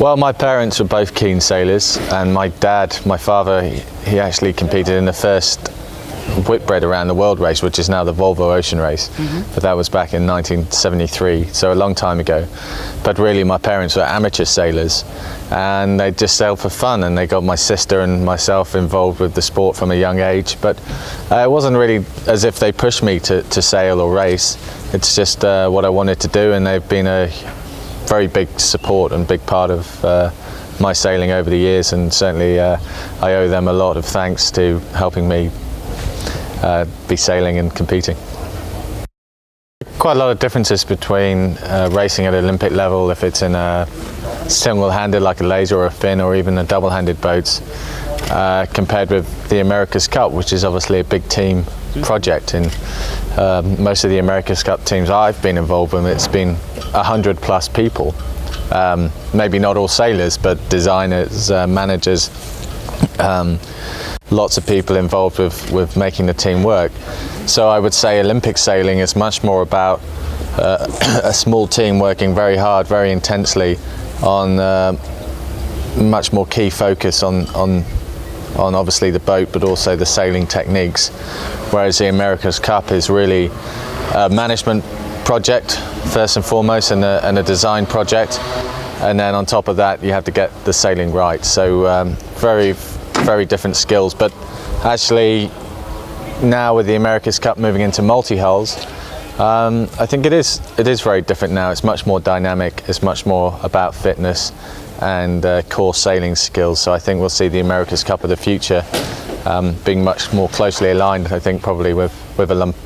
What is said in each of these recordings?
Well, my parents were both keen sailors, and my father, he actually competed in the first Whitbread around the world race, which is now the Volvo Ocean Race. But that was back in 1973, so a long time ago. But really my parents were amateur sailors, and they just sailed for fun, and they got my sister and myself involved with the sport from a young age. But it wasn't really as if they pushed me to sail or race. It's just what I wanted to do, and they've been a very big support and big part of my sailing over the years, and certainly I owe them a lot of thanks to helping me be sailing and competing. Quite a lot of differences between racing at Olympic level, if it's in a single-handed like a laser or a fin, or even a double-handed boats, compared with the America's Cup, which is obviously a big team project. And most of the America's Cup teams I've been involved with, it's been 100+ people. Maybe not all sailors, but designers, managers, lots of people involved with making the team work. So I would say Olympic sailing is much more about a small team working very hard, very intensely on much more key focus on obviously the boat, but also the sailing techniques. Whereas the America's Cup is really a management project first and foremost, and a design project, and then on top of that you have to get the sailing right. So very different skills. But actually now with the America's Cup moving into multi-hulls, I think it is very different now. It's much more dynamic, it's much more about fitness and core sailing skills. So I think we'll see the America's Cup of the future being much more closely aligned, I think, probably with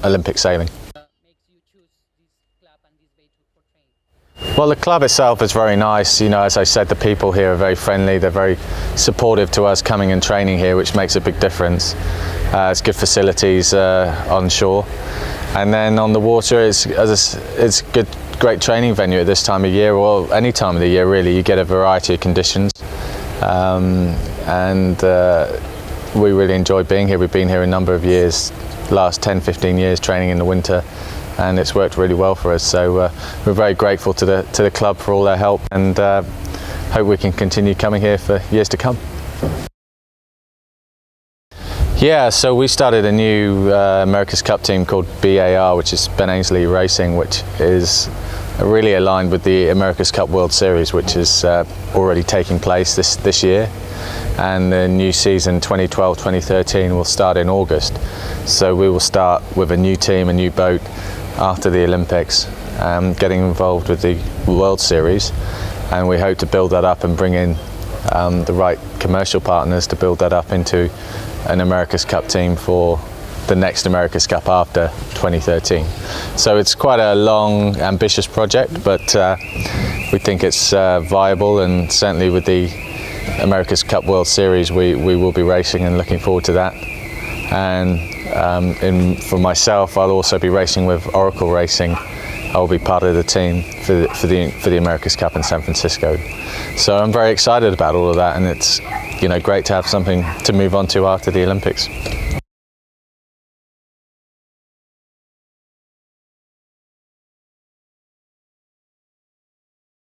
Olympic sailing. Well, the club itself is very nice. You know, as I said, the people here are very friendly. They're very supportive to us coming and training here, which makes a big difference. It's good facilities on shore, and then on the water, it's good, great training venue at this time of year, or any time of the year really. You get a variety of conditions, and we really enjoy being here. We've been here a number of years, last 10-15 years, training in the winter, and it's worked really well for us. So we're very grateful to the club for all their help, and hope we can continue coming here for years to come. Yeah, so we started a new America's Cup team called BAR, which is Ben Ainslie Racing, which is really aligned with the America's Cup World Series, which is already taking place this year. And the new season 2012-2013 will start in August. So we will start with a new team, a new boat, after the Olympics, getting involved with the World Series, and we hope to build that up and bring in the right commercial partners to build that up into an America's Cup team for the next America's Cup after 2013. So it's quite a long, ambitious project, but we think it's viable, and certainly with the America's Cup World Series we will be racing and looking forward to that. And for myself, I'll also be racing with Oracle Racing. I'll be part of the team for the America's Cup in San Francisco. So I'm very excited about all of that, and it's, you know, great to have something to move on to after the Olympics.